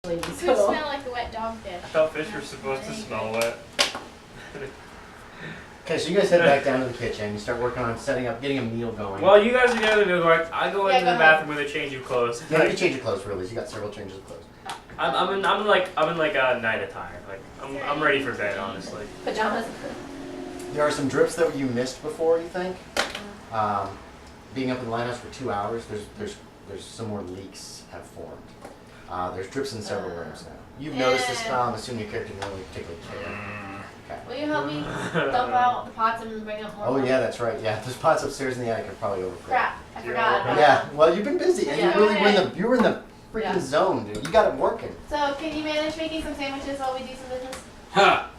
Fish smell like the wet dog did. I thought fish were supposed to smell wet. Okay, so you guys head back down to the kitchen. You start working on setting up, getting a meal going. Well, you guys are together. Like, I go into the bathroom with a change of clothes. Yeah, you change your clothes really. You got several changes of clothes. I'm in like a night attire. Like I'm ready for bed, honestly. Pajamas. There are some drips that you missed before. You think? Being up in the lighthouse for 2 hours, there's some more leaks have formed. There's drips in several rooms now. You've noticed this, Kyle. I'm assuming your character didn't really particularly care. Okay. Will you help me dump out the pots and bring up more? Oh yeah, that's right. Yeah, those pots upstairs in the attic are probably overflowing. Crap, I forgot. Yeah. Well, you've been busy, and you really were in the freaking zone, dude. You got it working. So, can you manage making some sandwiches while we do some business? Ha!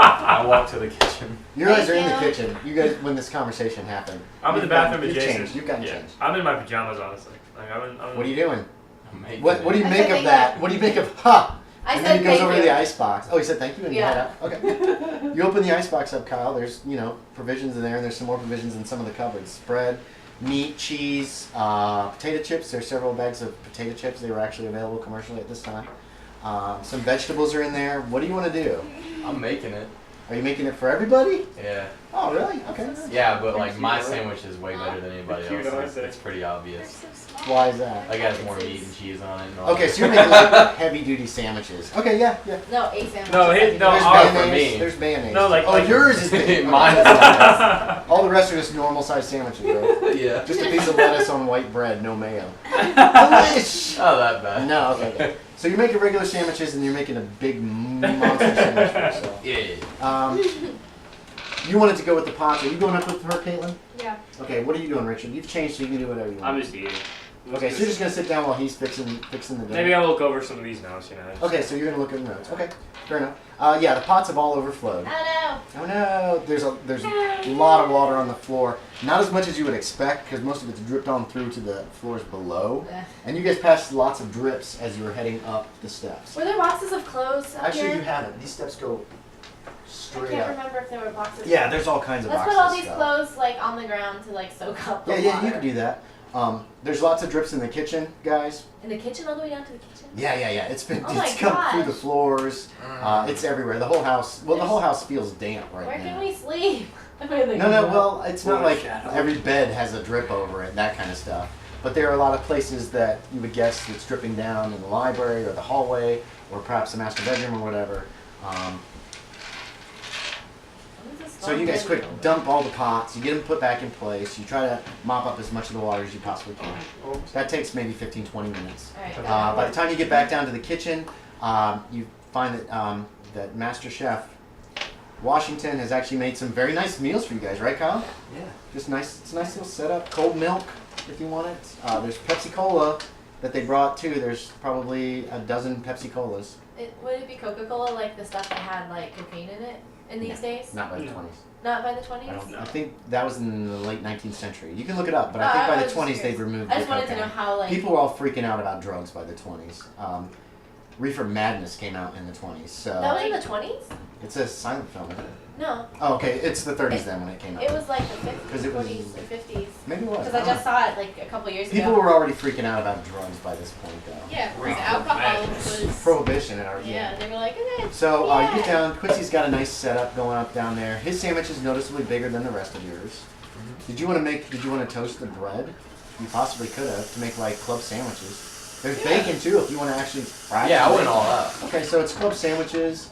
I walk to the kitchen. You guys are in the kitchen. You guys, when this conversation happened, I'm in the bathroom you've adjacent. changed. You've gotten changed. I'm in my pajamas, honestly. Like I'm What are you doing? What What do you make of that? What do you make of I and said then he goes thank over you. to the icebox. Oh, he said thank you and you head Yeah. out? Okay. You open the icebox up, Kyle. There's, provisions in there, and there's some more provisions in some of the cupboards. Bread, meat, cheese, potato chips. There's several bags of potato chips. They were actually available commercially at this time. Some vegetables are in there. What do you want to do? I'm making it. Are you making it for everybody? Yeah. Oh, really? Okay. Yeah, but like my sandwich is way better than anybody Cute, else's. I It's pretty obvious. Why is that? Like it has more meat and cheese on it. And all Okay, that. so you're making like heavy-duty sandwiches. Okay, yeah. No, a sandwich. No, There's ours mayonnaise. for me. There's mayonnaise. No, like- oh, like- yours is big. Mine is not. All the rest are just normal-sized sandwiches, right? Yeah. Just a piece of lettuce on white bread, no mayo. Delish! Not that bad. No, okay. So you're making regular sandwiches and you're making a big monster sandwich for yourself. Yeah. You wanted to go with the pots. Are you going up with her, Caitlin? Yeah. Okay, what are you doing, Richard? You've changed so you can do whatever you want. I'm just eating. Okay, so you're just going to sit down while he's fixing the dinner. Maybe I'll look over some of these notes, Okay, so you're going to look at the notes. Okay, fair enough. Yeah, the pots have all overflowed. Oh Oh no, there's a lot of water on the floor. Not as much as you would expect because most of it's dripped on through to the floors below. no. And you guys passed lots of drips as you were heading up the steps. Were there boxes of clothes up Actually, here? you haven't. These steps go I straight can't up. remember if there were boxes. Yeah, there's all kinds of Let's boxes. put all these stuff. clothes like on the ground to like soak up the Yeah, water. you can do that. There's lots of drips in the kitchen, guys. In the kitchen, all the way down to the kitchen? Yeah. It's been Oh my it's come through the gosh. floors. It's everywhere. The whole house. Well, the whole house feels damp right Where now. can we sleep? No. Well, it's not like Foreshadow. every bed has a drip over it, that kind of stuff. But there are a lot of places that you would guess it's dripping down in the library or the hallway or perhaps the master bedroom or whatever. So you guys quick dump all the pots. You get them put back in place. You try to mop up as much of the water as you possibly can. That takes maybe 15-20 minutes. Alright, By the time you get back down to the kitchen, you find that that Master Chef Washington has actually made some very nice meals for you guys, right, Kyle? Yeah. Just nice. It's a nice little setup. Cold milk, if you want it. There's Pepsi Cola that they brought too. There's probably a dozen Pepsi Colas. Would it be Coca-Cola like the stuff that had like cocaine in it in these days? Not by the No. 20s. Not by the 20s? I don't know. I think that was in the late 19th century. You can look it up, but I I think by was the just 20s curious. they'd removed I just the wanted to know cocaine. how like People were all freaking out about drugs by the 20s. Reefer Madness came out in the 20s, so that was in the 20s? it's a silent film, isn't it? No, Oh, okay, it's the 30s then when it came out. it was like the 'Cause 50s, it was- 40s, or 50s. Maybe it was. Because I don't just know. saw it like a couple years People ago. were already freaking out about drugs by this point, though. Yeah, because Reefer alcohol Madness. was. Prohibition in our Yeah, they were like, okay. So you get Yeah. down. Quincy's got a nice setup going up down there. His sandwich is noticeably bigger than the rest of yours. Did you want to toast the bread? You possibly could have to make like club sandwiches. There's bacon too if you want to actually fry. Yeah, I some went bacon. all out. Okay, so it's club sandwiches.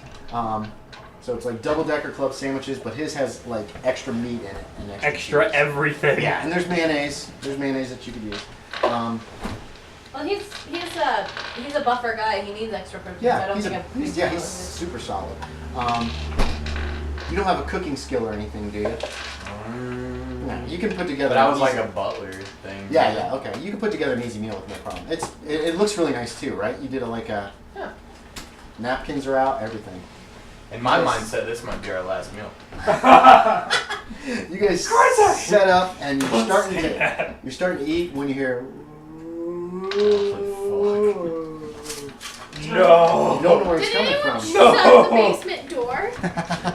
So it's like double-decker club sandwiches, but his has like extra meat in it and Extra cheese. everything. Yeah, and there's mayonnaise. There's mayonnaise that you could use. Well, he's a buffer guy. He needs extra protein. so I Yeah, don't he's, think a, I'm he's yeah he's super solid. You don't have a cooking skill or anything, do you? No, you can put together. But I was an like easy- a butler thing. Yeah, okay. You can put together an easy meal with no problem. It looks really nice too, right? You did napkins are out, everything. In my mindset, this might be our last meal. You guys set up and you're starting to eat when you hear. No. You don't know where it's Did coming anyone from. shut the basement door?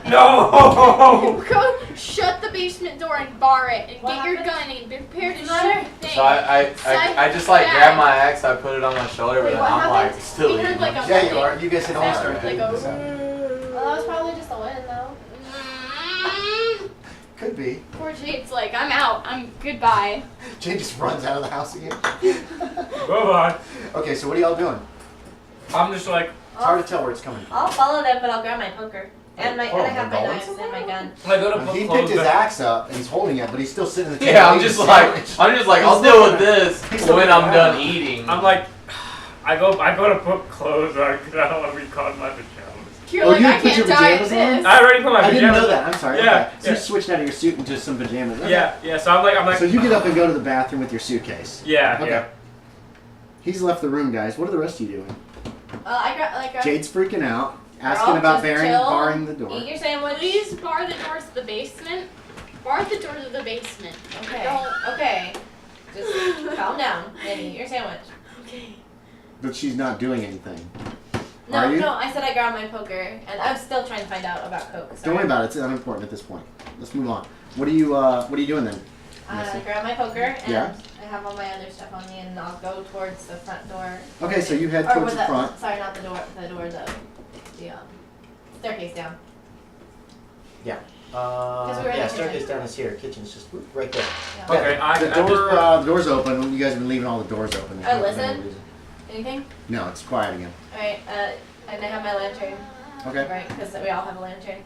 No. Go shut the basement door and bar it, and What get your happened? gun and prepare to What's the matter? shoot the thing. So I just like grab my axe, I put it on my shoulder, Wait, but what I'm like happened? still We eating. heard like a Yeah, you are. You guys hit almost sound, started. like a Well, that was probably just a win, though. Could be. Poor Jade's like, I'm out. I'm goodbye. Jade just runs out of the house again. Move on. Okay, so what are y'all doing? I'm just like, It's hard to tell where it's coming from. I'll follow them, but I'll grab my poker. And I have they're my going knives and my gun. I go to He close picked his the- axe up and he's holding it, but he's still sitting at the table. Yeah, I'm eating just a like, sandwich. I'll He's deal with looking- this he's when looking I'm around. done eating. I'm like, I go to put clothes on because I don't want to be caught in my pajamas. You're Oh, like, you I put your can't die of pajamas on? this. I already put my I pajamas didn't know on. that. I'm sorry. Yeah, Okay. So yeah. you switched out of your suit into some pajamas. Okay. Yeah. So I'm like. So you get up and go to the bathroom with your suitcase. Yeah, Okay. yeah. He's left the room, guys. What are the rest of you doing? I grab. Jade's freaking out, We're asking all about just chill, barring the door. Eat your sandwich. Please bar the doors to the basement. Bar the doors to the basement. Okay. Don't. Okay. Just calm down and eat your sandwich. Okay. But she's not doing anything. No, Are you? no, I said I grabbed my poker, and I'm still trying to find out about Coke. Don't worry about it. It's unimportant at this point. Let's move on. What are you doing then? I grab my poker, and Yeah. I have all my other stuff on me, and I'll go towards the front door. Okay, so you head Or towards with the front. Sorry, not the door. The staircase down. Yeah. Because we were in the staircase kitchen. down is here. Kitchen's just right there. Yeah. Okay, I The just door, put- the door's open. You guys have been leaving all the doors open. There's Oh, no listen? reason. Anything? No, it's quiet again. All right. And I have my lantern. Okay. Right, because we all have a lantern.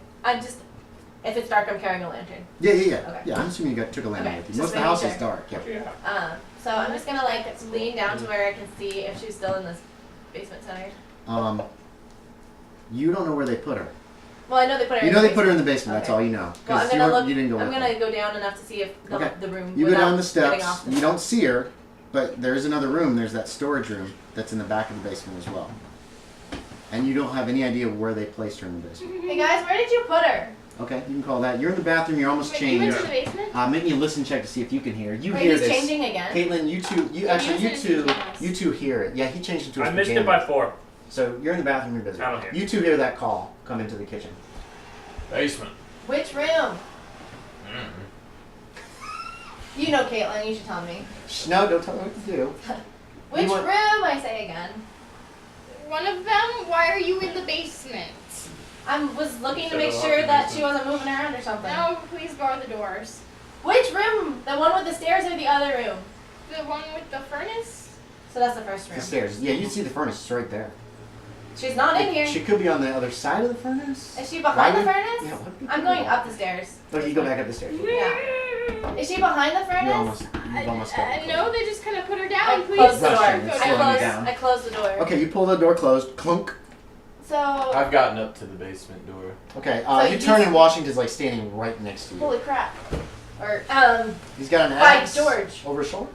If it's dark, I'm carrying a lantern. Yeah. Okay. Yeah, I'm assuming you took a lantern Okay, with you. just Most of the making house is sure. dark. Yeah. Yeah. So I'm just gonna lean down to where I can see if she's still in this basement center. You don't know where they put her. Well, I know they put her. You in know the they put her in the basement. basement. That's Okay. all you know. Well, I'm 'Cause gonna look. you didn't go I'm with gonna her. go down enough to see if Okay. the room. You go without down the getting steps. off the You don't see her, but there's another room. There's that storage room that's in the back of the basement as well. And you don't have any idea where they placed her in the basement. Hey guys, where did you put her? Okay, you can call that. You're in the bathroom. You're almost Wait, you went changed. to the basement? Make me a listen check to see if you can hear. You Wait, hear he's this. changing again. Caitlin, you two. You Yeah, actually, he you was in two. his pajamas. You two hear it. Yeah, he changed it to his I missed pajamas. it by 4. So you're in the bathroom. You're busy. I don't hear. You two hear that call come into the kitchen. Basement. Which room? You know, Caitlin. You should tell me. Shh, no, don't tell me what to do. Which want- room? I say again. One of them? Why are you in the basement? I was looking to Said make a lot sure of that reasons. she wasn't moving around or something. No, please bar the doors. Which room? The one with the stairs or the other room? The one with the furnace? So that's the first room. The stairs. Yeah, you see the furnace. It's right there. She's not in here. She could be on the other side of the furnace. Is she behind the Why furnace? would- yeah, what would I'm you going do? up the stairs. Okay, you go back up the stairs. Yeah. Is she behind the You've furnace? almost got it. No, they just kind of put her I down. Please closed the door. Russian, go it's I slowing down. you closed, down. I closed the door. Okay, you pull the door closed. Clunk. So, I've gotten up to the basement door. Okay, So you you turn see- and Washington's like standing right next to you. holy crap. Or, He's got an by axe George. over his shoulder.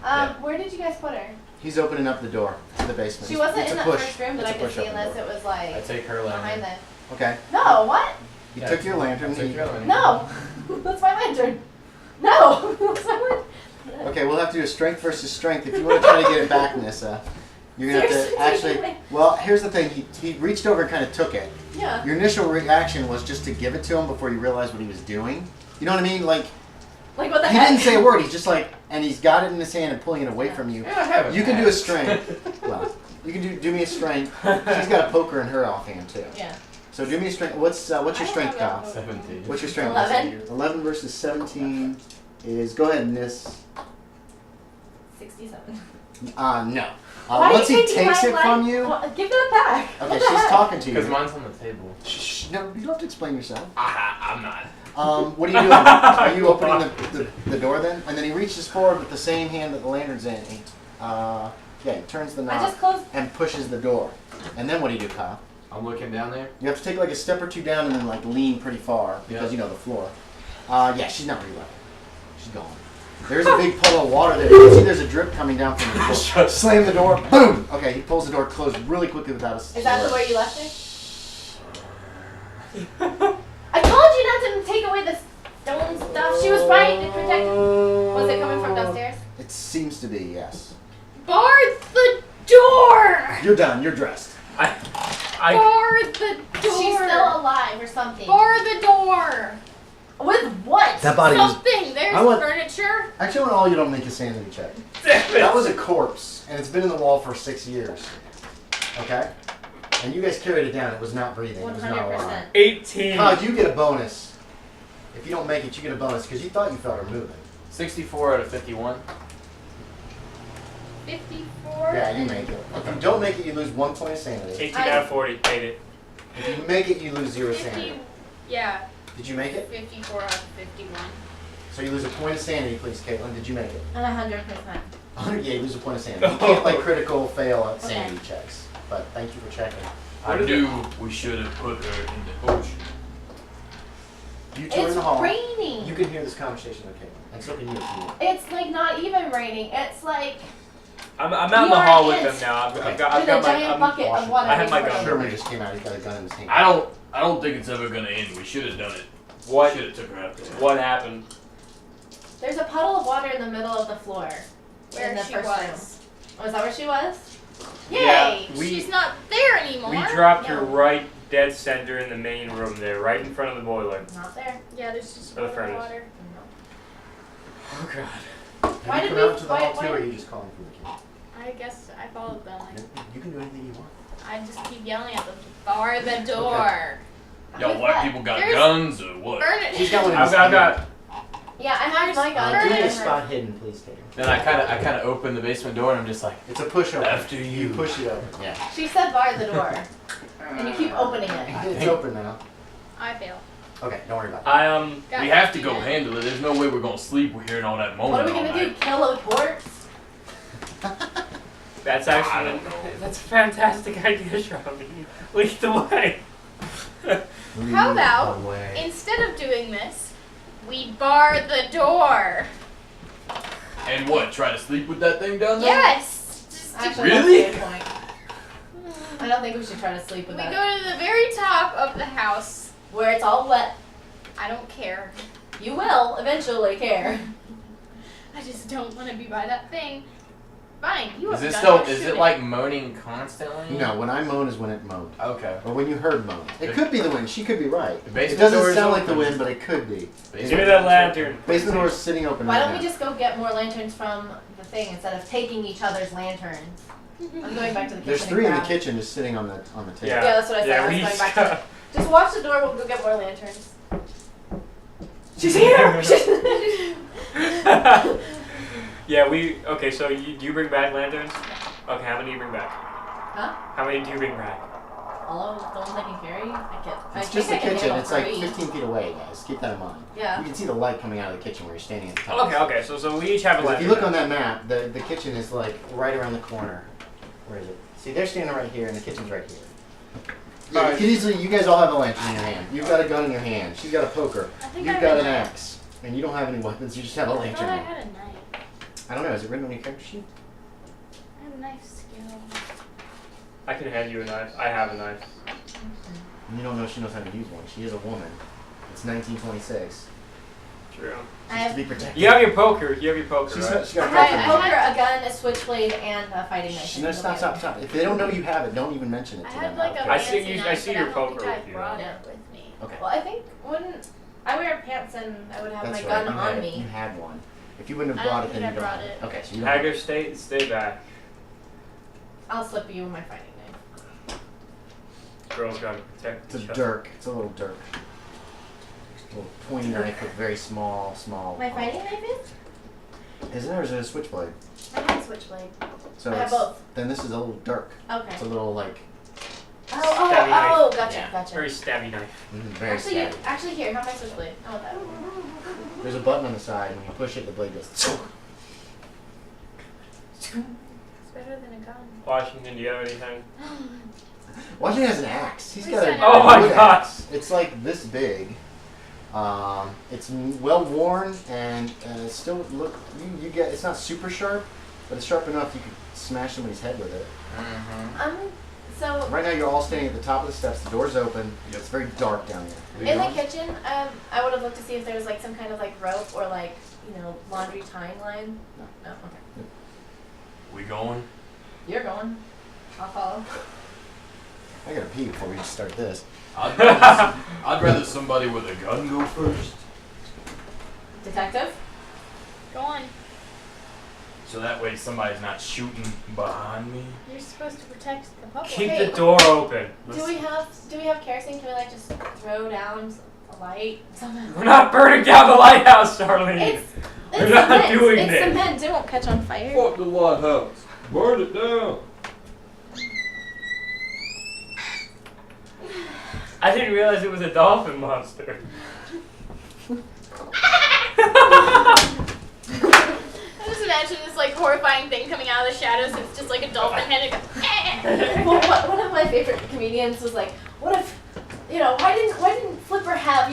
Yeah. Where did you guys put her? He's opening up the door to the basement. She wasn't It's in a that push. first room that It's I a could push see open unless door. it was I like take her behind lantern. the. Okay, No, what? you Yeah. took your I lantern. took he- your lantern. No! That's my lantern. No! That's my lantern. Okay, we'll have to do a strength versus strength. If you want to try to get it back, Nissa, you're gonna have Seriously, to take actually. it away. Well, here's the thing. He reached over and kind of took it. Yeah. Your initial reaction was just to give it to him before you realized what he was doing. You know what I mean? Like Like, what the he heck? didn't say a word. He's just like, and he's got it in his hand and pulling it away from you. Yeah, I have an You can do a axe. strength. Well, you can do me a strength. She's got a poker in her offhand too. Yeah. So do me a strength. What's your I don't strength, have Kyle? a- 17. What's your strength? 11. 11 versus 17 is. Go ahead, Miss. 67. No. Why Once do he you take takes my it life? from you. Well, give it back. Okay, What the she's heck? talking to you. Because mine's on the table. Shh, no, you don't have to explain yourself. I'm not. What are you doing? Are you opening the door then? And then he reaches forward with the same hand that the lantern's in. He, he turns the I knob just closed. and pushes the door. And then what do you do, Kyle? I'm looking down there. You have to take like a step or two down and then like lean pretty far because Yeah. you know the floor. Yeah, she's not really left. She's gone. There's a big puddle of water there. You can see there's a drip coming down from the floor. Slam the door. Boom. Okay, he pulls the door closed really quickly without a Is that the word. way you left her? I told you not to take away the stone stuff. She was right to protect. Was it coming from downstairs? It seems to be, yes. Bar the door! You're done. You're dressed. I Bar the door! She's still alive or something. Bar the door! With what? That body was. Something. There's I want- furniture. Actually, I want all you to make a sanity check. Damn it. That was a corpse, and it's been in the wall for 6 years. Okay? And you guys carried it down. It was not breathing. It was not alive. 100%. 18. Kyle, you get a bonus. If you don't make it, you get a bonus because you thought you felt her moving. 64 out of 51. 54. Yeah, you make it. If you don't make it, you lose 1 point of sanity. 18 out of 40. Made it. If you make it, you lose 0 50. sanity. Yeah. Did you make it? 54 out of 51. So you lose a point of sanity, please, Caitlin. Did you make it? 100%. 100, yeah, you lose a point of sanity. You can't play critical fail at sanity checks. But thank you for checking. I knew we should have put her in the ocean. You two are in It's the hall. raining. You can hear this conversation, okay? And so can you if you want. It's like not even raining. It's like I'm out in You the are hall with in. them now. I've with a got my. giant bucket of washing. water. I have my next to gun. it. Sherman just came out. He's got a gun in his hand. I don't think it's ever gonna end. We should have done it. What? Should have took her out there. What happened? There's a puddle of water in the middle of the floor. Where in the she first was. room. Was that where she was? Yeah, Yay! She's not there anymore. We dropped her No. right dead center in the main room there, right in front of the boiler. Not there. Yeah, there's just For the furnace. water. Oh god. Have Why you did come we- out to the why- hall too, why- or are you just calling for the kid? I guess I followed them. You can do anything you want. I just keep yelling at them to bar the door. Y'all With white what? people got There's- guns or what? Furniture. She's got one in I've his got. hand. Yeah, I have my gun. Give me a and spot hidden, please, Taylor. Then I kind of open the basement door and I'm just like, It's a push open. After you. push it open. Yeah. She said bar the door. And you keep opening it. It's open now. I fail. Okay, don't worry about it. I Got We have to lucky go then. handle it. There's no way we're gonna sleep. We're hearing all that moaning What are we all gonna do? night. Kill a corpse? That's actually that's a fantastic idea, Charlene. Lead the way. How about Away. instead of doing this, we bar the door? And what? Try to sleep with that thing down there? Yes. Just Actually, Really? that's a good point. I don't think we should try to sleep we with go that. to the very top of the house. Where it's all wet. I don't care. You will eventually care. I just don't want to be by that thing. Fine, you is have it a gun, still? I'll Is shoot it like moaning constantly? No, when I moan is when it moaned. Okay. Or when you heard moan. It could be the wind. She could be right. The It basement doesn't door is sound like the open. wind, but it could be. Give me that lantern. Basement door is sitting open Why right don't we now. just go get more lanterns from the thing instead of taking each other's lanterns? I'm going back to the kitchen. There's and 3 in the grab- kitchen just sitting on the table. Yeah, that's what I said. Yeah, I was we going back to just watch the door. We'll go get more lanterns. She's here. Yeah, we. Okay, so do you bring back lanterns? Okay, how many do you bring back? Huh? How many do you bring back? All of the ones I can carry. I It's think just the I can kitchen. handle It's like 3. 15 feet away, guys. Keep that in mind. Yeah. You can see the light coming out of the kitchen where you're standing at the top. Okay, so we each have a If lantern. you look now. on that map, the kitchen is like right around the corner. Where is it? See, they're standing right here, and the kitchen's right here. Yeah, you Alright. can easily. You guys all have a lantern in your hand. You've got a gun in your hand. She's got a poker. I think You've I got have an a knife. axe, and you don't have any weapons. You just have a I thought lantern. I had a knife. I don't know. Is it written on your character sheet? I have a knife skill. I can hand you a knife. I have a knife. You don't know she knows how to use one. She is a woman. It's 1926. True. I have, To be protected. You have your poker. You have your poker, She's right? she got a I poker. in her have hand. a gun, a switchblade, and a fighting knife. No, stop. If they don't know you have it, don't even mention it I to had them. like a okay? I see fancy you- I knife, see but your I don't think poker I with you. brought Yeah. it with me. Okay. Well, I think when I wear pants and I would have That's my right. gun you on had, me. You had one. If you wouldn't have I brought don't it, then think you I don't brought have it. Okay, so you don't Hagger, have stay back. I'll slip you my fighting knife. Girls gotta protect It's a each other. dirk. It's a little dirk. A little pointy knife with very small. My fighting knife is? Isn't there? Or is it a switchblade? I have a switchblade. So I have it's- both. Then this is a little dirk. Okay. It's a little like Stabby knife. Gotcha, Yeah. gotcha. Very stabby knife. very stabby. Actually, here, have my switchblade. I want that. There's a button on the side. When you push it, the blade goes. It's better than a gun. Washington, do you have anything? Washington has an axe. He's We got a said Oh my wood God. axe. It's like this big. It's well worn and it's still look. You get. It's not super sharp, but it's sharp enough you could smash somebody's head with it. Mm-hmm. So Right now you're all standing at the top of the steps. The door's open. It's very dark down there. in the kitchen, I would have looked to see if there was like some kind of like rope or like laundry tying line. No. Okay. We going? You're going. I'll follow. I gotta pee before we start this. I'd rather somebody with a gun go first. Detective? Go on. So that way somebody's not shooting behind me. You're supposed to protect the public. Keep Hey, the door open. Do we have kerosene? Can we like just throw down a light? Something? We're not burning down the lighthouse, Charlene. It's We're not cement. doing It's this. cement. It won't catch on fire. Fuck the lighthouse. Burn it down. I didn't realize it was a dolphin monster. I just imagine this like horrifying thing coming out of the shadows. And it's just like a dolphin head. And it goes, Well, one of my favorite comedians was like, "What if, why didn't Flipper have,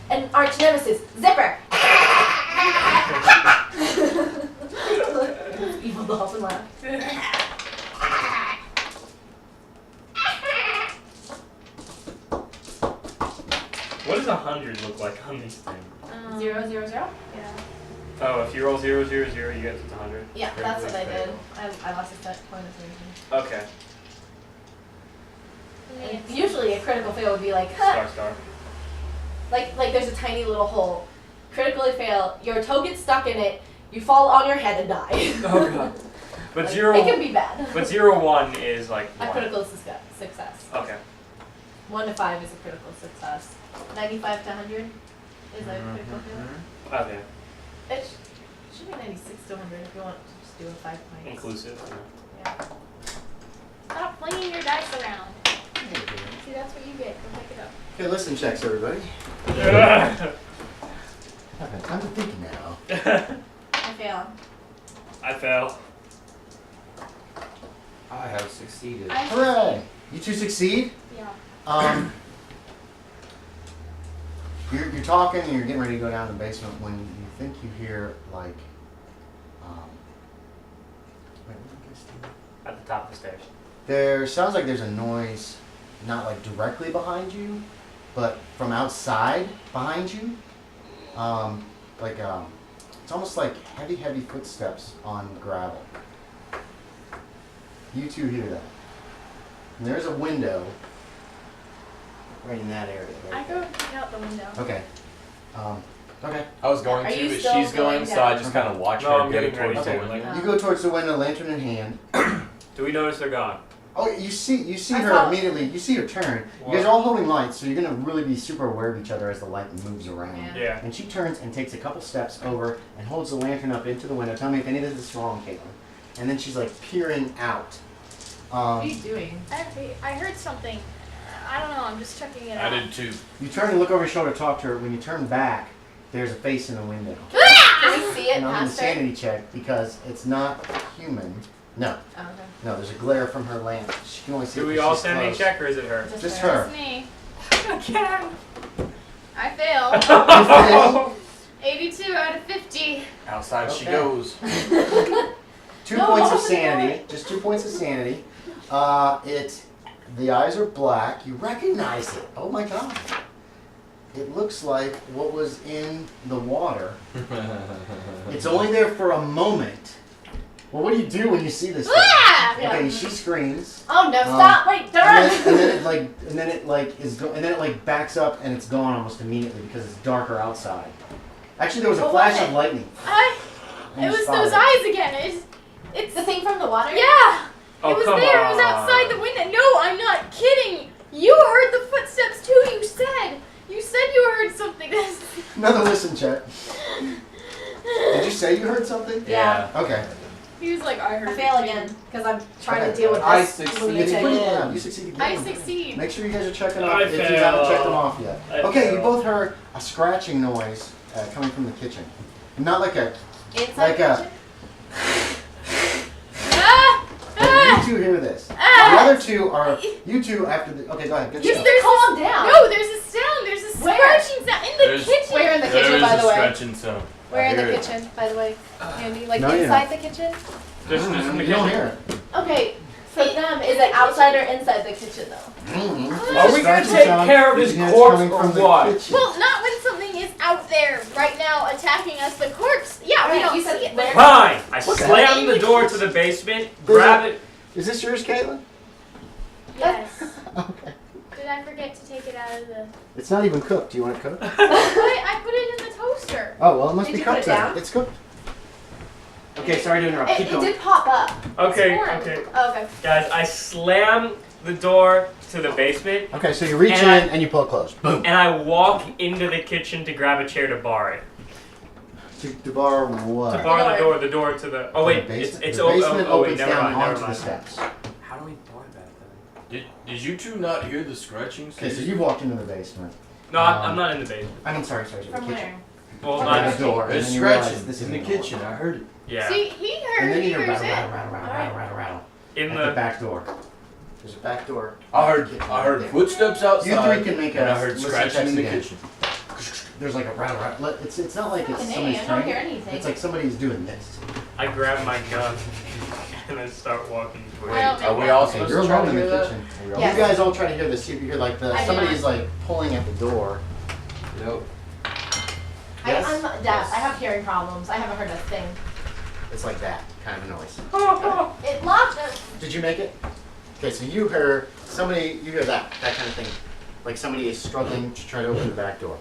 an arch nemesis, Zipper?" Evil dolphin laugh. What does 100 look like on these things? 0, 0, 0. Yeah. Oh, if you roll 0, 0, 0, you get to 100. Yeah, that's what I Critically did. I lost a point of reason. fail. Okay. And usually a critical fail would be like, huh, Star. like there's a tiny little hole. Critically fail, your toe gets stuck in it, you fall on your head and die. Oh god. But Like, 0. It can be bad. But 0, 1 is like A 1. critical success. Okay. 1 to 5 is a critical success. 95 to 100 is a critical fail. Okay. It should be 96 to 100 if you want to just do a 5 points. Inclusive. Yeah. Stop flinging your dice around. See, that's what you get. Go pick it up. Okay, listen checks, everybody. Yeah. Having time to think now. I fail. I fail. I have succeeded. Hooray! You two succeed. Yeah. You're talking and you're getting ready to go down to the basement when you think you hear like, wait, what did I guess do? At the top of the stairs. There sounds like there's a noise, not like directly behind you, but from outside behind you. It's almost like heavy footsteps on gravel. You two hear that. And there's a window right in that area. I Right go peek out the window. there. Okay. Okay. I was going Are to, you but still she's going, going so I down? just kind of watch No, her I'm go getting ready towards to, the like- window. You go towards the window, lantern in hand. Do we notice they're gone? Oh, you see I her saw- immediately. You see her turn. What? You guys are all holding lights, so you're gonna really be super aware of each other as the light moves around. Yeah. Yeah. And she turns and takes a couple steps over and holds the lantern up into the window. Tell me if any of this is wrong, Caitlin. And then she's like peering out. What are you doing? I heard something. I don't know. I'm just checking it I out. did too. You turn and look over your shoulder, talk to her. When you turn back, there's a face in the window. Can we see it And I'm gonna past her? sanity check because it's not human. No, Oh, okay. no, there's a glare from her lamp. She can only see Do it we 'cause all she's stand a close. check or is it her? Just her. her. It's me. Again. I fail. You fail. 82 out of 50. Outside she Okay. goes. 2 No, points of no. sanity. Just 2 points of sanity. The eyes are black. You recognize it. Oh my god. It looks like what was in the water. It's only there for a moment. Well, what do you do when you see this thing? Ah! Okay, she screams. Oh no! Stop! Wait! And Darn! then it like backs up and it's gone almost immediately because it's darker outside. Actually, there was a What flash was of it? lightning. It was those eyes again. It's The thing from the water? yeah. Oh, It was come there. It was on. outside the window. No, I'm not kidding. You heard the footsteps too. You said you heard something. Another listen, Chet. Did you say you heard something? Yeah. Okay. He was like, I heard. I it fail too. again because I'm trying Okay. to deal with I this succeed. It's lunatic. pretty loud. You succeed again. I succeed. Make sure you guys are checking I off if you haven't fail. checked them off yet. I Okay, you fail. both heard a scratching noise coming from the kitchen. Not like a. Inside Like the a- kitchen? Ah! But Ah! you two hear this. The Ah! other two are. You two after the. Okay, go ahead. Good You stuff. calm down. No, there's a sound. There's a Where? scratching sound in the There's- kitchen. Where in the There kitchen, is by a the way? scratching sound. Where in I the hear it. kitchen, by the way, Andy? Like No, you're inside not. the kitchen? There's in the You don't kitchen. hear it. Okay, for them, is it outside or inside the kitchen though? Mm-hmm. Are we gonna take care of this corpse or what? Well, not when something is out there right now attacking us. The corpse. Yeah, we Alright, don't you said see it. where? Fine. I What's that? slam the door to the basement, grab it. Is this yours, Caitlin? Yes. Okay. Did I forget to take it out of the... It's not even cooked. Do you want it cooked? I put it in the toaster. Oh, well, it must Did be you put cooked it then. down? It's cooked. Okay, sorry to interrupt. It Keep going. did pop up. Okay, warm. okay. Oh, okay. Guys, I slam the door to the basement, Okay, so you reach And in and you pull it closed. Boom. and I walk into the kitchen to grab a chair to bar it. To bar what? To bar the door to the... Oh, wait, The basement? it's the oh, basement oh, wait, opens never down mind, never onto the mind. steps. How do we bar that then? Did you two not hear the scratching? Okay, so you walked into the basement. No, I'm not in the basement. I mean, sorry, the From kitchen. where? Well, From not where? The door, and There's then you realize scratching this is in the kitchen. I heard it. Yeah. See, he And heard then you hear hears rattle, it. rattle, rattle, rattle, rattle, rattle. In At the the... back door. There's a back door. I heard There. footsteps outside. You three can make and a I heard listen scratching checks in the again. kitchen. There's like a rattle, rattle. It's not like it's Fucking A, somebody's I don't hear trying. anything. It's like somebody's doing this. I grab my gun and then start walking towards I don't it. know. Are we all Okay, supposed you're to try alone to in the hear that? kitchen. Yes. You guys all try to hear this. You hear like I do somebody's like pulling at the door. Yep. Yes? I'm deaf. I have hearing problems. I haven't heard a thing. It's like that kind of noise. It locked us. Did you make it? Okay, so you heard somebody. You hear that kind of thing, like somebody is struggling to try to open the back door.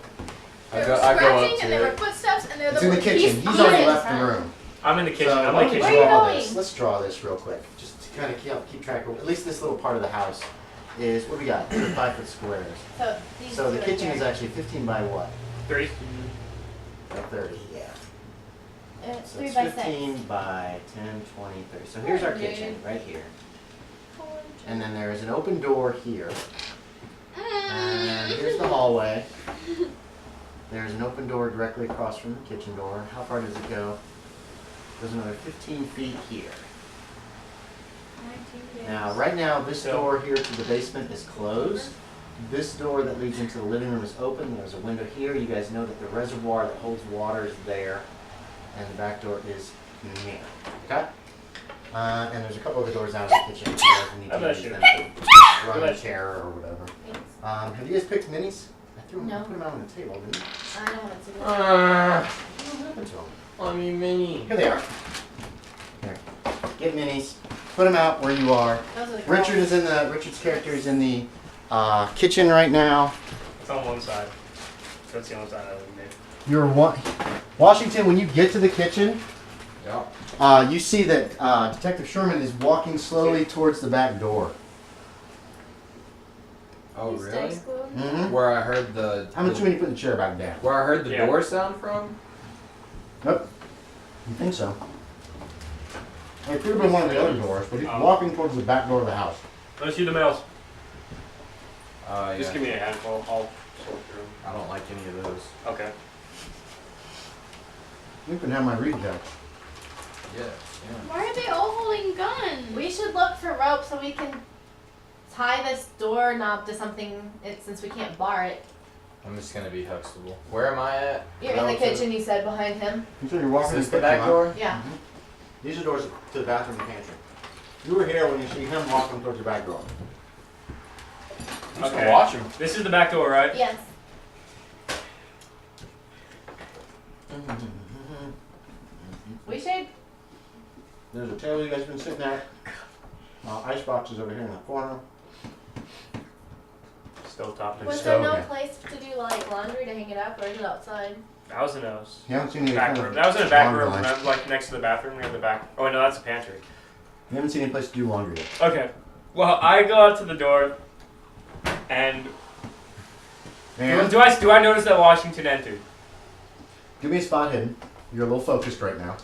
There I was go up scratching, to and there were it. footsteps, and there It's the in the kitchen. He's already left the room. I'm in the kitchen. So I'm why in the don't we kitchen. Where are you draw going? this? Let's draw this real quick, just to kind of keep track of at least this little part of the house. Is what do we got? These are 5 foot squares. So these So the two kitchen right is here. actually 15 by what? 3. 30. Yeah. It's So 3 it's by 6. 15 by 10, 20, 30. So here's our kitchen right here. And then there is an open door here. And here's the hallway. There's an open door directly across from the kitchen door. How far does it go? There's another 15 feet here. Now, right now, this door here to the basement is closed. This door that leads into the living room is open. There's a window here. You guys know that the reservoir that holds water is there. And the back door is near. Okay? And there's a couple other doors out in the kitchen. If you guys need How to about use you? them to run a chair or whatever. Have you guys picked minis? I threw them, No. I put them out on the table, didn't I? I don't want to. What happened to them? I mean, mini. Here they are. Here. Get minis. Put them out where you are. Those are the Richard's character is in the kitchen right now. It's on one side. That's the only side I would make. You're Washington. When you get to the kitchen, Yep. you see that Detective Sherman is walking slowly towards the back door. Oh, He really? stays glued. Mm-hmm. Where I heard the. How much when you put the chair back down? Where I heard the Yeah. door sound from? Nope. You think so? It could have been one of the other doors, but he's Oh. walking towards the back door of the house. Let's see the mails. Yeah. Just give me a handful. I'll sort through. I don't like any of those. Okay. You can have my read judge. Yeah. Why are they all holding guns? We should look for rope so we can tie this doorknob to something. Since we can't bar it. I'm just gonna be Huxtable. Where am I at? You're in the Relative? kitchen. You said behind him. You said you're walking Is in this the back kitchen, door? Yeah. Huh? These are doors to the bathroom and pantry. You were here when you see him walking towards the back door. I'm just Okay. gonna watch him. This is the back door, right? Yes. We should. There's a table you guys been sitting at. Ice boxes over here in the corner. Still top. Was so, there no yeah. place to do like laundry to hang it up, or is it outside? That was in a You haven't seen any back kind of room. That was in a back laundry room, lines. remember, like next to the bathroom near the back. Oh no, that's a pantry. You haven't seen any place to do laundry yet. Okay. Well, I go out to the door, and And do I notice that Washington entered? give me a spot hidden. You're a little focused right now.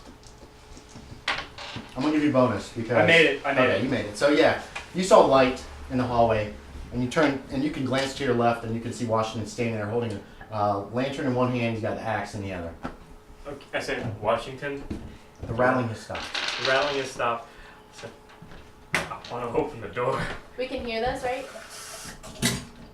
I'm gonna give you a bonus because I made it. I made okay, it. you made it. So yeah, you saw light in the hallway, and you turn and you can glance to your left, and you can see Washington standing there holding a lantern in one hand. He's got the axe in the other. Okay, I said Washington. The rattling has stopped. The rattling has stopped. I said, I want to open the door. We can hear this, right?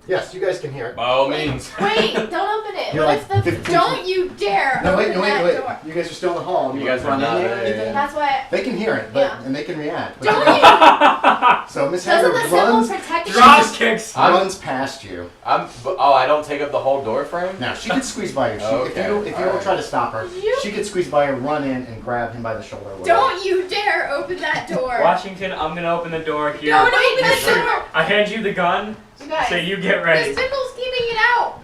Yes, you guys can hear it. By all means. Wait, don't open it. You're What like if the 15 Don't you dare No, wait, open no, wait, that wait. door. You guys are still in the hall. You guys run are not in there or there. anything? That's why. They can hear it, but Yeah. and they can react. But Don't you you? So Miss Hagger Doesn't the symbol runs. protect you? Drop kicks. runs past you. I don't take up the whole door frame? Now, she could squeeze by you. Okay. If you don't try to stop her, she could squeeze by you, run in, and grab him by the shoulder. Don't you dare open that door. Washington, I'm gonna open the door here. Don't open the door. I hand you the gun. You guys, So you get ready. The symbol's keeping it out.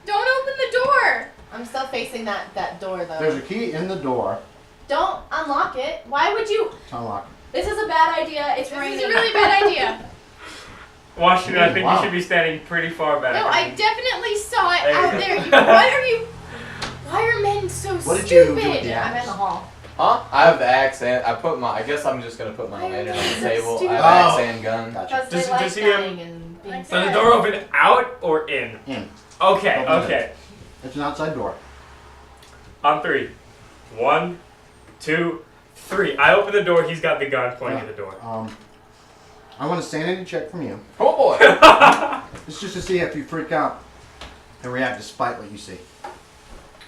Don't open the door. I'm still facing that door though. There's a key in the door Don't unlock it. Why would you? to unlock. This is a bad idea. It's This raining. is a really bad idea. Washington, I think Wow. you should be standing pretty far back. No, I definitely saw it There you out go. there. Why are men so What did you do stupid? with the I'm in the hall. Huh? I have the axe and I guess I'm just gonna put my Why are lantern you on the so table. I stupid? have axe and gun. Gotcha. Because they Does- like does he, dying and being So the sad. door open out or in? In. Okay, Open it. okay. It's an outside door. On 3. 1, 2, 3. I open the door. He's got the gun pointing at the door. I want a sanity check from you. Oh boy! It's just to see if you freak out and react despite what you see.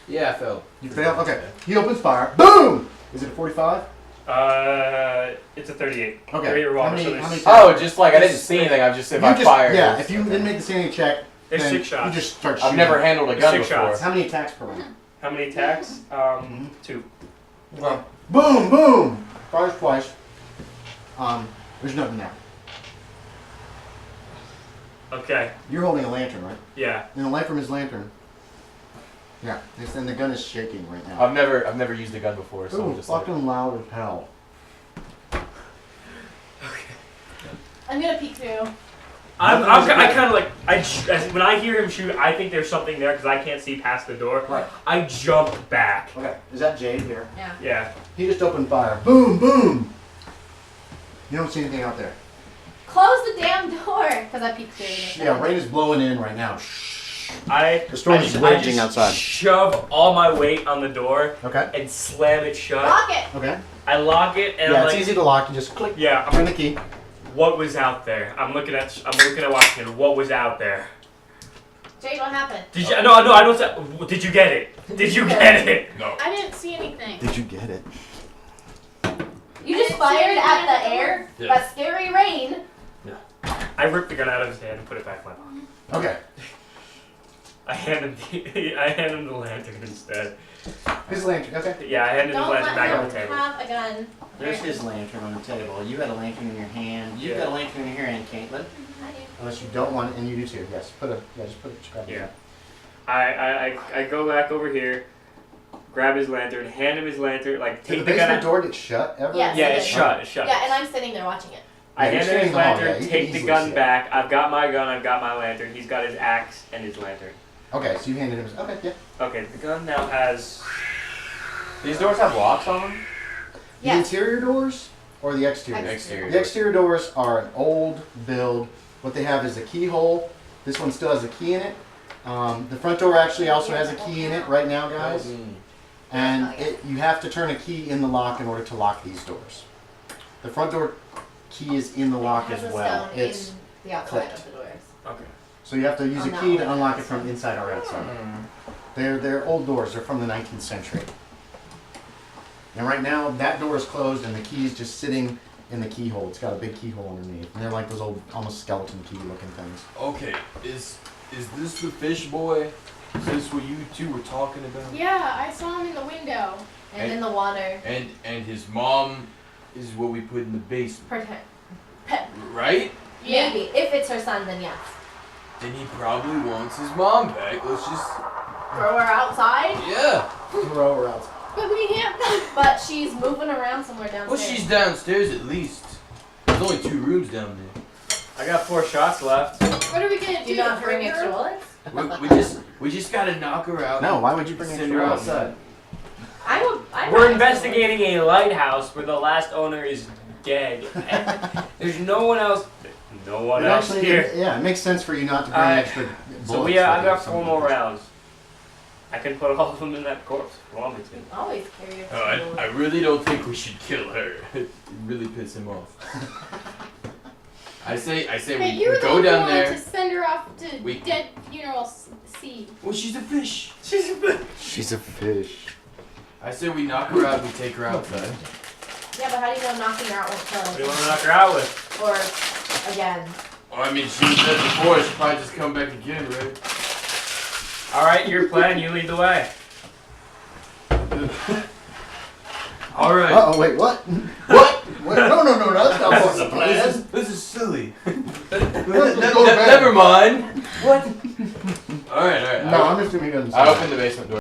Yeah, I failed. You fail? Okay. He opens fire. Boom! Is it a 45? It's a 38. Okay. 38 revolver. How many- so there's, how many- Oh, just like I didn't see anything. I just if I fired. Yeah, if you didn't make the sanity check, there's then 6 shots. you just start shooting. I've never handled a There's gun 6 before. shots. How many attacks per round? How many attacks? 2. Okay. Boom! Boom! Fires twice. There's nothing there. Okay. You're holding a lantern, right? Yeah. And the light from his lantern. Yeah. And the gun is shaking right now. I've never used a gun before, so I'm Ooh, just like, fucking loud as hell. I'm gonna peek through. I kind of like when I hear him shoot, I think there's something there because I can't see past the door. Right. I jump back. Okay. Is that Jade here? Yeah. Yeah. He just opened fire. Boom! Boom! You don't see anything out there. Close the damn door, because I peeked through. Yeah, rain is blowing in right now. The storm is I raging just outside. shove all my weight on the door Okay. and slam it shut. Lock it. Okay. I lock it and Yeah, I'm it's like, easy to lock. You just click. yeah. Turn the key. What was out there? I'm looking at Washington. What was out there? Jade, what happened? Did you? No, I don't. Did you get it? Did you get it? No. I didn't see anything. Did you get it? You I just didn't see fired anything at at the the air, door. but scary rain. I ripped the gun out of his hand and put it back in my pocket. Okay. I hand him the lantern instead. His lantern. Okay. Yeah, I handed Don't the lantern let back on him the table. have a gun. There's his lantern on the table. You had a lantern in your hand. You've Yeah. got a lantern in your hand, Caitlin. I do. Unless you don't want it, and you do too. Yes. Just put it. Just grab it. Yeah. I go back over here, grab his lantern, hand him his lantern, like Did take the the gun basement out. door get shut ever? Yes. Yeah, it it's did. shut. It's shut. Yeah, and I'm sitting there watching it. I Yeah, you're hand him his standing in the hall, lantern, yeah, you can take the easily gun see it. back. I've got my gun, I've got my lantern. He's got his axe and his lantern. Okay, so you handed him his. Okay, yeah. Okay, the gun now has. these doors have locks on them. The Yes. interior doors or the exterior? Exterior. The exterior doors are an old build. What they have is a keyhole. This one still has a key in it. The front door actually also has a key in it right now, guys. And you have to turn a key in the lock in order to lock these doors. The front door key is in the lock It as has a well. stone It's in the outside clicked. of the doors. Okay. So you have to use On a that key to one. unlock it from inside or outside. They're old doors. They're from the 19th century. And right now that door is closed and the key is just sitting in the keyhole. It's got a big keyhole underneath. And they're like those old, almost skeleton key looking things. Okay, is this the fish boy? Is this what you two were talking about? Yeah, I saw him in the window. And in the water. And his mom is what we put in the basement, Pretend. right? Yeah. Maybe. If it's her son, then yes. Then he probably wants his mom back. Let's just Throw her outside, yeah. Throw her out. But we can't. but she's moving around somewhere downstairs. Well, she's downstairs at least. There's only 2 rooms down there. I got 4 shots left. What are we gonna Do do? you not bring Bring extra her? bullets? We just gotta knock her out. No, why would you bring Send extra her bullets? outside. We're investigating a lighthouse where the last owner is dead. There's no one else. No one It else actually, here. yeah, it makes sense for you not to bring Alright. extra bullets. So with I you got if 4 someone more does. rounds. I can put all of them in that corpse if you want me to. Always carry a I really don't think we should kill her. It really pisses him off. I say Hey, we you're the go one down who there. wanted to send her off to We- dead funeral scene. Well, she's a fish. She's a bitch. She's a fish. I say we knock her out. We take her outside. Yeah, but how do you know knocking her out won't kill What do you her? want to knock her out with? Or, again. Well, I mean, she was dead before. She'll probably just come back again, right? All right, your plan. You lead the way. All right. Oh wait, what? What? Wait, no, that's not part of the plan. This is silly. Let's go to bed. Never mind. What? All right. No, I'm assuming he doesn't. I opened the basement door.